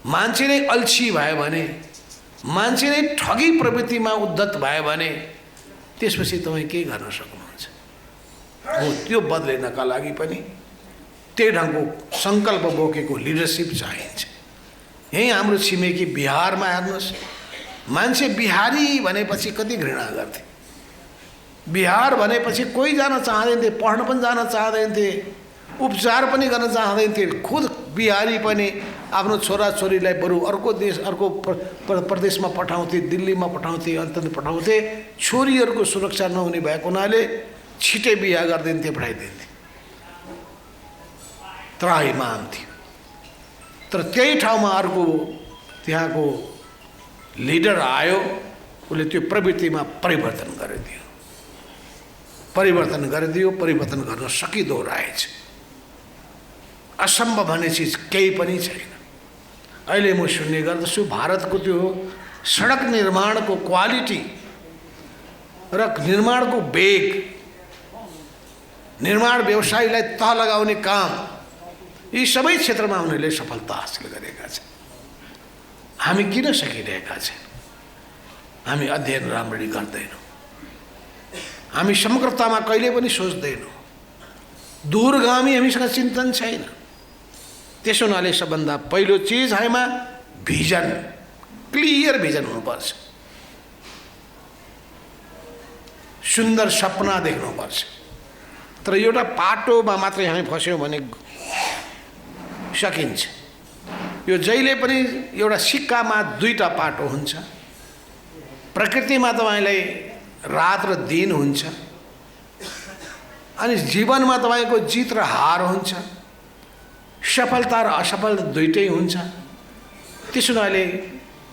मान्छे नै अल्छी भयो भने, मान्छे नै ठगी प्रवृत्तिमा उद्धत भयो भने त्यसपछि तपाईँ के गर्न सक्नुहुन्छ? हो त्यो बदलिनका लागि पनि त्यही ढङ्गको सङ्कल्प बोकेको लिडरसिप चाहिन्छ। यहीँ हाम्रो छिमेकी बिहारमा हेर्नुहोस्, मान्छे बिहारी भनेपछि कति घृणा गर्थे। बिहार भनेपछि कोही जान चाहँदैन थिए, पढ्न पनि जान चाहँदैन थिए, उपचार पनि गर्न चाहँदैन थिए। खुद बिहारी पनि आफ्नो छोराछोरीलाई बरु अर्को देश, अर्को प्रदेशमा पठाउँथे, दिल्लीमा पठाउँथे, अन्तत पठाउँथे। छोरीहरूको सुरक्षा नहुने भएको हुनाले छिटै बिहा गरिदिन्थे, पठाइदिन्थे। त्राहिमाम थियो। तर त्यही ठाउँमा अर्को त्यहाँको लिडर आयो, उसले त्यो प्रवृत्तिमा परिवर्तन गरिदियो, परिवर्तन गर्न सकिँदो रहेछ। असम्भव भन्ने चिज केही पनि छैन। अहिले म सुन्ने गर्दछु भारतको त्यो सडक निर्माणको क्वालिटी र निर्माणको वेग, निर्माण व्यवसायलाई तह लगाउने काम, यी सबै क्षेत्रमा उनीहरूले सफलता हासिल गरेका छन्। हामी किन सकिरहेका छैनौँ? हामी अध्ययन राम्ररी गर्दैनौँ, हामी समग्रतामा कहिले पनि सोच्दैनौँ, दूरगामी हामीसँग चिन्तन छैन। त्यसो हुनाले सबभन्दा पहिलो चिज हामीमा भिजन, क्लियर भिजन हुनुपर्छ। सुन्दर सपना देख्नुपर्छ। तर एउटा पाटोमा मात्रै हामी फस्यौँ भने सकिन्छ। यो जहिले पनि एउटा सिक्कामा दुईटा पाटो हुन्छ। प्रकृतिमा तपाईँलाई रात र दिन हुन्छ, अनि जीवनमा तपाईँको जित र हार हुन्छ, सफलता र असफलता दुइटै हुन्छ। त्यसो हुनाले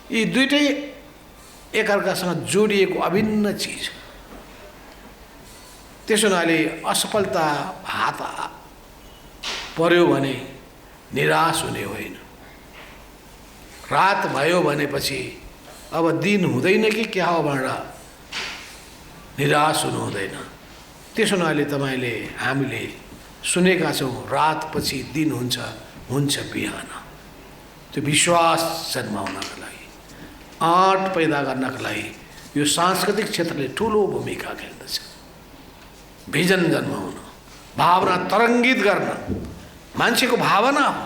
यी दुइटै एकअर्कासँग जोडिएको अभिन्न चिज। त्यसो हुनाले असफलता हात पर्यो भने निराश हुने होइन। रात भयो भनेपछि अब दिन हुँदैन कि क्या हो भनेर निराश हुनु हुँदैन। त्यसो हुनाले तपाईँले हामीले सुनेका छौँ रातपछि दिन हुन्छ, हुन्छ बिहान। त्यो विश्वास जन्माउनका लागि, आँट पैदा गर्नका लागि यो सांस्कृतिक क्षेत्रले ठुलो भूमिका खेल्दछ। भिजन जन्माउन, भावना तरङ्गित गर्न, मान्छेको भावना हो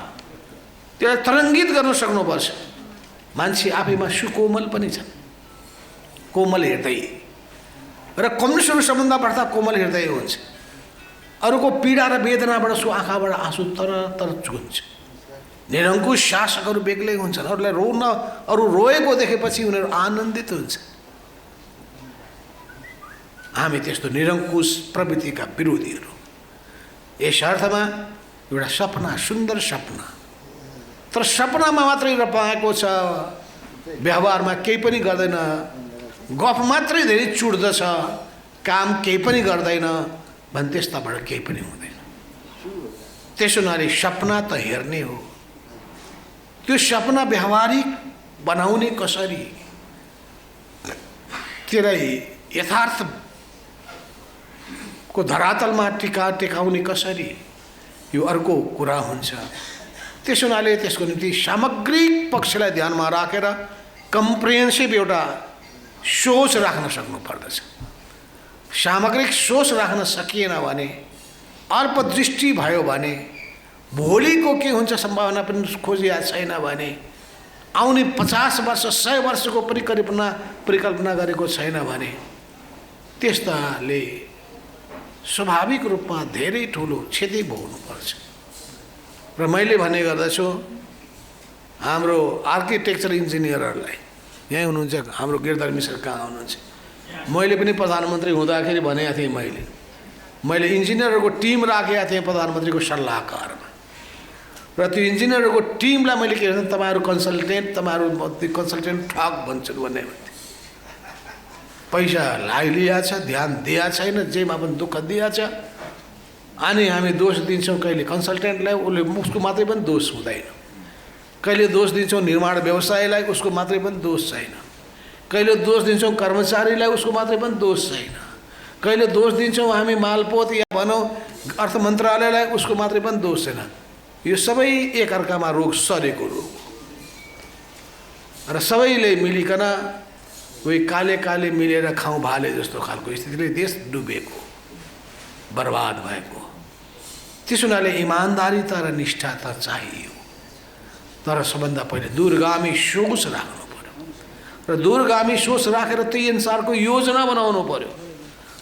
त्यसलाई तरङ्गित गर्न सक्नुपर्छ। मान्छे आफैमा सुकोमल पनि छन्, कोमल हृदय, र कम्युनिस्टहरू सबभन्दा बढ्ता कोमल हृदय हुन्छ। अरूको पीडा र वेदनाबाट सो आँखाबाट आँसु तर तर चुन्छ। निरङ्कुश शासकहरू बेग्लै हुन्छन्, अरूलाई रोन, अरू रोएको देखेपछि उनीहरू आनन्दित हुन्छ। हामी त्यस्तो निरङ्कुश प्रवृत्तिका विरोधीहरू। यस अर्थमा एउटा सपना, सुन्दर सपना, तर सपनामा मात्रै पाएको छ, व्यवहारमा केही पनि गर्दैन, गफ मात्रै धेरै चुड्दछ, काम केही पनि गर्दैन भने त्यस्ताबाट केही पनि हुँदैन। त्यसो हुनाले सपना त हेर्ने हो, त्यो सपना व्यवहारिक बनाउने कसरी, त्यसलाई यथार्थको धरातलमा टेकाउने कसरी, यो अर्को कुरा हुन्छ। त्यसो हुनाले त्यसको निम्ति सामग्रिक पक्षलाई ध्यानमा राखेर कम्प्रिहेन्सिभ एउटा सोच राख्न सक्नु पर्दछ। सामग्रिक सोच राख्न सकिएन भने, अल्पदृष्टि भयो भने, भोलिको के हुन्छ सम्भावना पनि खोजिया छैन भने, आउने 50 वर्ष 100 वर्षको परिकल्पना गरेको छैन भने, त्यस्ताले स्वाभाविक रूपमा धेरै ठुलो क्षति भोग्नुपर्छ। र मैले भन्ने गर्दछु हाम्रो आर्किटेक्चर इन्जिनियरहरूलाई, यहीँ हुनुहुन्छ हाम्रो गिरधर मिश्र कहाँ हुनुहुन्छ, मैले पनि प्रधानमन्त्री हुँदाखेरि भनेको थिएँ, मैले इन्जिनियरहरूको टिम राखेका थिएँ प्रधानमन्त्रीको सल्लाहकारमा। र त्यो इन्जिनियरहरूको टिमलाई मैले के भन्छ, तपाईँहरू कन्सल्टेन्ट ठग भन्छन् भन्ने भन्थेँ। पैसा लिया छ, ध्यान दिया छैन, जेमा पनि दुःख दिया छ, अनि हामी दोष दिन्छौँ कहिले कन्सल्टेन्टलाई, उसले उसको मात्रै पनि दोष हुँदैन। कहिले दोष दिन्छौँ निर्माण व्यवसायलाई, उसको मात्रै पनि दोष छैन। कहिले दोष दिन्छौँ कर्मचारीलाई, उसको मात्रै पनि दोष छैन। कहिले दोष दिन्छौँ हामी मालपोत या भनौँ अर्थ मन्त्रालयलाई, उसको मात्रै पनि दोष छैन। यो सबै एकअर्कामा रोग सरेको रोग र सबैले मिलिकन उही काले काले मिलेर खाउँ भाले जस्तो खालको स्थितिले देश डुबेको, बर्बाद भएको। त्यसो हुनाले इमान्दारिता र निष्ठा त चाहियो, तर सबभन्दा पहिले दूरगामी सोच राख्नु पर्यो, र दूरगामी सोच राखेर त्यही अनुसारको योजना बनाउनु पर्यो,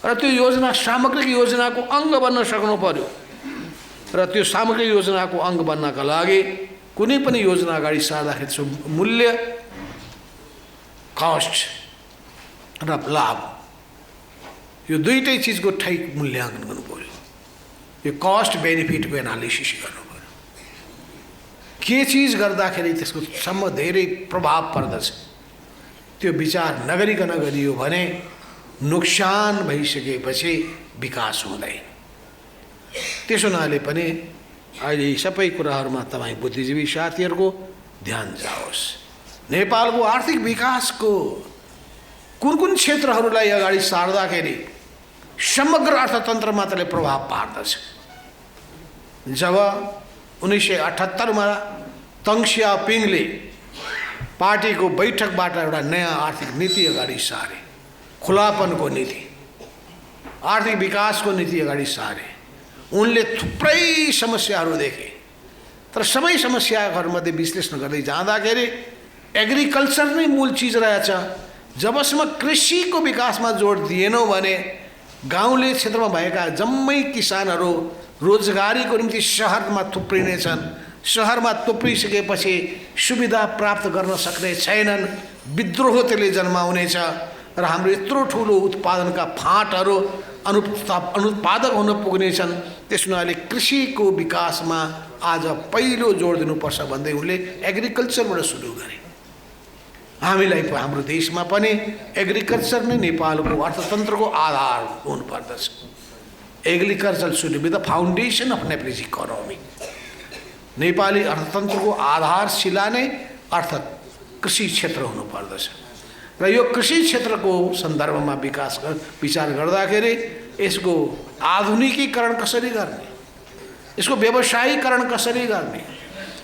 र त्यो योजना सामग्रिक योजनाको अङ्ग बन्न सक्नु पर्यो। र त्यो सामग्रिक योजनाको अङ्ग बन्नका लागि कुनै पनि योजना अगाडि सार्दाखेरि सो मूल्य, कस्ट र लाभ, यो दुईटै चिजको ठिक मूल्याङ्कन गर्नु पर्यो। यो कस्ट बेनिफिटको एनालिसिस गर्नु पर्यो। के चिज गर्दाखेरि त्यसको सम्म धेरै प्रभाव पर्दछ, त्यो विचार नगरिकन गरियो भने नोक्सान भइसकेपछि विकास हुँदैन। त्यसो हुनाले पनि अहिले यी सबै कुराहरूमा तपाईँ बुद्धिजीवी साथीहरूको ध्यान जाओस्। नेपालको आर्थिक विकासको कुन कुन क्षेत्रहरूलाई अगाडि सार्दाखेरि समग्र अर्थतन्त्रमा त्यसले प्रभाव पार्दछ। जब 1978 मा तङ सियाओपिङले पार्टीको बैठकबाट एउटा नयाँ आर्थिक नीति अगाडि सारे, खुलापनको नीति, आर्थिक विकासको नीति अगाडि सारे, उनले थुप्रै समस्याहरू देखे। तर सबै समस्याहरूमध्ये विश्लेषण गर्दै जाँदाखेरि एग्रिकल्चर नै मूल चिज रहेछ। जबसम्म कृषिको विकासमा जोड दिएनौँ भने गाउँले क्षेत्रमा भएका जम्मै किसानहरू रोजगारीको निम्ति सहरमा थुप्रिनेछन्। सहरमा थुप्रिसकेपछि सुविधा प्राप्त गर्न सक्ने छैनन्, विद्रोह त्यसले जन्माउनेछ र हाम्रो यत्रो ठुलो उत्पादनका फाँटहरू अनुत्पादक हुन पुग्नेछन्। त्यस हुनाले कृषिको विकासमा आज पहिलो जोड दिनुपर्छ भन्दै उनले एग्रिकल्चरबाट सुरु गरे। हामीलाई हाम्रो देशमा पनि एग्रिकल्चर नै नेपालको अर्थतन्त्रको आधार हुनुपर्दछ। Agriculture should be the foundation of Nepalese economy. नेपाली अर्थतन्त्रको आधारशिला नै कृषि क्षेत्र हुनुपर्दछ र यो कृषि क्षेत्रको सन्दर्भमा विचार गर्दाखेरि यसको आधुनिकीकरण कसरी गर्ने, यसको व्यवसायीकरण कसरी गर्ने,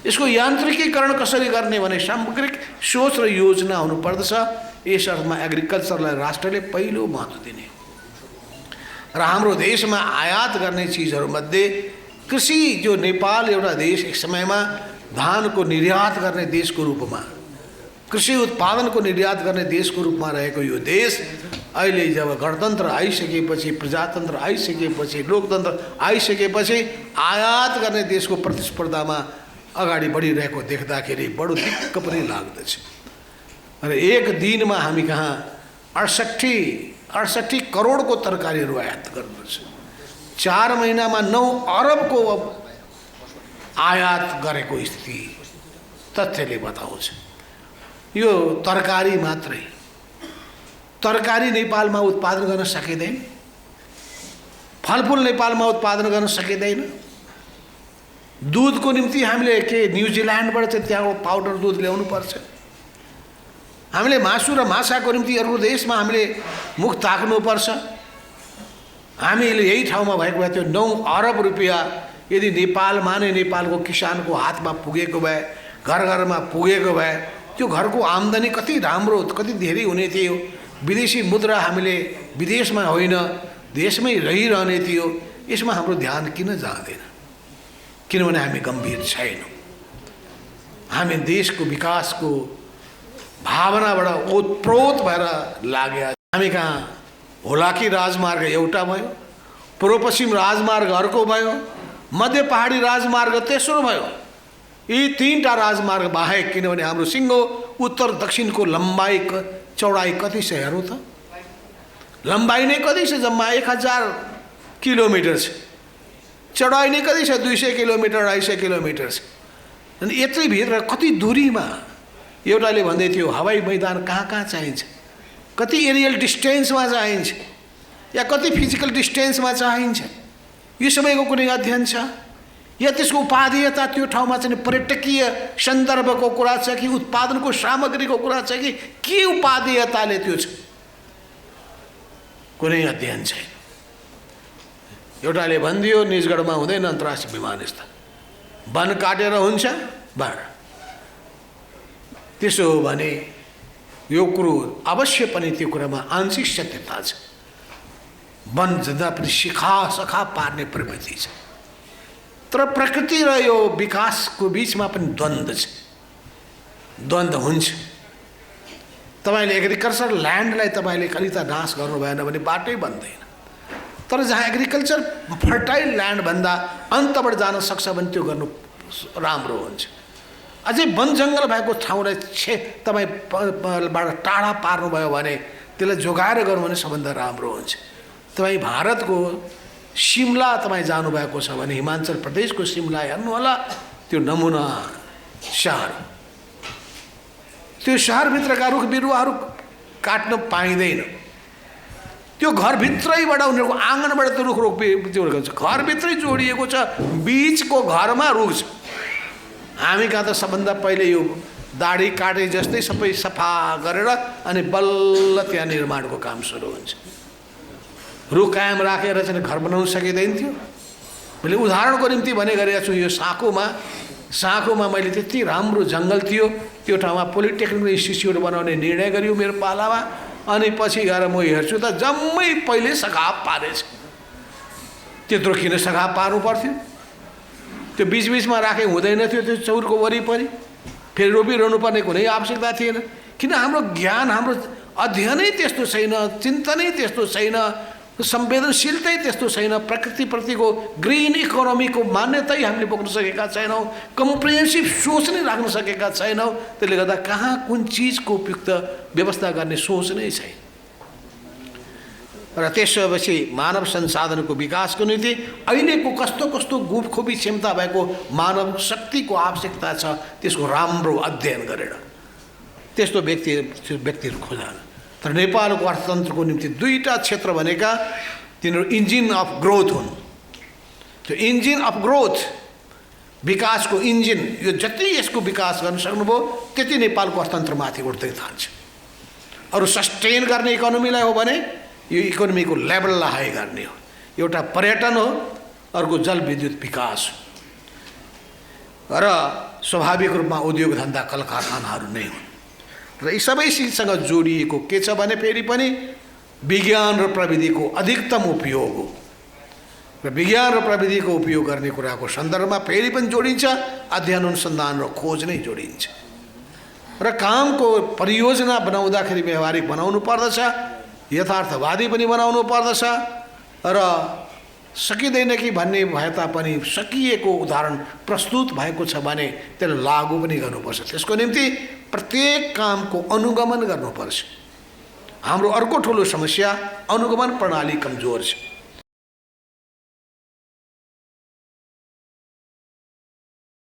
यसको यान्त्रिकीकरण कसरी गर्ने भने सामग्रिक सोच र योजना हुनुपर्दछ। यस अर्थमा एग्रिकल्चरलाई राष्ट्रले पहिलो महत्त्व दिने र हाम्रो देशमा आयात गर्ने चिजहरूमध्ये कृषि, जो नेपाल एउटा देश एक समयमा धानको निर्यात गर्ने देशको रूपमा, कृषि उत्पादनको निर्यात गर्ने देशको रूपमा रहेको यो देश अहिले जब गणतन्त्र आइसकेपछि, प्रजातन्त्र आइसकेपछि, लोकतन्त्र आइसकेपछि आयात गर्ने देशको प्रतिस्पर्धामा अगाडि बढिरहेको देख्दाखेरि बडो दिक्क पनि लाग्दछ। र एक दिनमा हामी कहाँ 68 करोडको तरकारीहरू आयात गर्नुपर्छ। 4 महिनामा 9 अरबको आयात गरेको स्थिति तथ्यले बताउँछ। यो तरकारी मात्रै, तरकारी नेपालमा उत्पादन गर्न सकिँदैन, फलफुल नेपालमा उत्पादन गर्न सकिँदैन। दूधको निम्ति हामीले न्युजिल्यान्डबाट चाहिँ त्यहाँको पाउडर दूध ल्याउनु पर्छ। हामीले मासु र माछाको निम्ति अर्को देशमा हामीले मुख ताक्नुपर्छ। हामीले यही ठाउँमा भएको भए त्यो 9 अरब रुपियाँ यदि नेपालमा नै नेपालको किसानको हातमा पुगेको भए, घर घरमा पुगेको भए, त्यो घरको आम्दानी कति राम्रो, कति धेरै हुने थियो। विदेशी मुद्रा हामीले विदेशमा होइन देशमै रहिरहने थियो। यसमा हाम्रो ध्यान किन जाँदैन? किनभने हामी गम्भीर छैनौँ। हामी देशको विकासको भावनाबाट ओतप्रोत भएर लाग्यो। हामी कहाँ होलाकी राजमार्ग एउटा भयो, पूर्व पश्चिम राजमार्ग अर्को भयो, मध्य पहाडी राजमार्ग तेस्रो भयो। यी 3टा राजमार्ग बाहेक, किनभने हाम्रो सिङ्गो उत्तर दक्षिणको लम्बाइ चौडाइ कति छ हेरौँ त? लम्बाइ नै कति छ? जम्मा 1000 किलोमिटर छ। चौडाइ नै कति छ? 200 किलोमिटर, 250 किलोमिटर छ। अनि यत्रै भित्र कति दूरीमा? एउटाले भन्दै थियो हवाई मैदान कहाँ कहाँ चाहिन्छ, कति एरियल डिस्टेन्समा चाहिन्छ, या कति फिजिकल डिस्टेन्समा चाहिन्छ? यो सबैको कुनै अध्ययन छ या त्यसको उपादेयता त्यो ठाउँमा चाहिँ पर्यटकीय सन्दर्भको कुरा छ कि उत्पादनको सामग्रीको कुरा छ कि के उपादेयताले त्यो छ? कुनै अध्ययन छैन। एउटाले भनिदियो निजगढमा हुँदैन अन्तर्राष्ट्रिय विमानस्थल, वन काटेर हुन्छ बाढ। त्यसो हो भने यो कुरो अवश्य पनि त्यो कुरामा आंशिक सत्यता छ। वन जता पनि सखा पार्ने प्रवृत्ति छ, तर प्रकृति र यो विकासको बिचमा पनि द्वन्द्व छ, द्वन्द्व हुन्छ। तपाईँले एग्रिकल्चर ल्यान्डलाई तपाईँले कलिता नाश गर्नु भएन भने बाटै बन्दैन। तर जहाँ एग्रिकल्चर फर्टाइल ल्यान्ड भन्दा अन्तबाट जान सक्छ भने त्यो गर्नु राम्रो हुन्छ। अझै वन जङ्गल भएको ठाउँलाई तपाईँबाट टाढा पार्नुभयो भने त्यसलाई जोगाएर गर्नु भने सबभन्दा राम्रो हुन्छ। तपाईँ भारतको शिमला तपाईँ जानुभएको छ भने हिमाचल प्रदेशको शिमला हेर्नु होला, त्यो नमुना सहर। त्यो सहरभित्रका रुख बिरुवाहरू काट्न पाइँदैन। त्यो घरभित्रैबाट उनीहरूको आँगनबाट त्यो रुख जोडिएको छ, घरभित्रै जोडिएको छ, बिचको घरमा रुख छ। हामी कहाँ त सबभन्दा पहिले यो दाढी काटे जस्तै सबै सफा गरेर अनि बल्ल त्यहाँ निर्माणको काम सुरु हुन्छ। रुख कायम राखेर चाहिँ घर बनाउन सकिँदैन थियो। मैले उदाहरणको निम्ति भने गरेको छु, यो साँखोमा मैले त्यति राम्रो जङ्गल थियो, त्यो ठाउँमा पोलिटेक्निकल इन्स्टिच्युट बनाउने निर्णय गरियो मेरो पालामा। अनि पछि गएर म हेर्छु त जम्मै पहिले सघाप पारेछ। त्यत्रो किन सघाप पार्नु पर्थ्यो? त्यो बिचबिचमा राखे हुँदैन थियो त्यो चौरको वरिपरि, फेरि रोपिरहनु पर्ने कुनै आवश्यकता थिएन। किन हाम्रो ज्ञान, हाम्रो अध्ययनै त्यस्तो छैन, चिन्तनै त्यस्तो छैन, संवेदनशीलतै त्यस्तो छैन, प्रकृतिप्रतिको ग्रिन इकोनोमीको मान्यतै हामीले बोक्न सकेका छैनौँ, कम्प्रिहेन्सिभ सोच नै राख्न सकेका छैनौँ। त्यसले गर्दा कहाँ कुन चिजको उपयुक्त व्यवस्था गर्ने सोच नै छैन। र त्यसपछि मानव संसाधनको विकासको निम्ति अहिलेको कस्तो कस्तो गुपखुबी क्षमता भएको मानव शक्तिको आवश्यकता छ, त्यसको राम्रो अध्ययन गरेर त्यस्तो व्यक्तिहरू खोज्छन्। तर नेपालको अर्थतन्त्रको निम्ति दुईटा क्षेत्र भनेका तिनीहरू इन्जिन अफ ग्रोथ हुन्। त्यो इन्जिन अफ ग्रोथ, विकासको इन्जिन, यो जति यसको विकास गर्न सक्नुभयो त्यति नेपालको अर्थतन्त्र माथि उठ्दै जान्छ। अरू सस्टेन गर्ने इकोनोमीलाई हो भने यो इकोनोमीको लेभललाई हाई गर्ने हो। एउटा पर्यटन हो, अर्को जलविद्युत विकास हो, र स्वाभाविक रूपमा उद्योग धन्दा कल कारखानाहरू नै हुन्। र यी सबै चिजसँग जोडिएको के छ भने फेरि पनि विज्ञान र प्रविधिको अधिकतम उपयोग हो। र विज्ञान र प्रविधिको उपयोग गर्ने कुराको सन्दर्भमा फेरि पनि जोडिन्छ अध्ययन अनुसन्धान र खोज नै जोडिन्छ। र कामको परियोजना बनाउँदाखेरि व्यवहारिक बनाउनु पर्दछ, यथार्थवादी पनि बनाउनु पर्दछ। र सकिँदैन कि भन्ने भए तापनि सकिएको उदाहरण प्रस्तुत भएको छ भने त्यसलाई लागू पनि गर्नुपर्छ। त्यसको निम्ति प्रत्येक कामको अनुगमन गर्नुपर्छ। हाम्रो अर्को ठुलो समस्या अनुगमन प्रणाली कमजोर छ।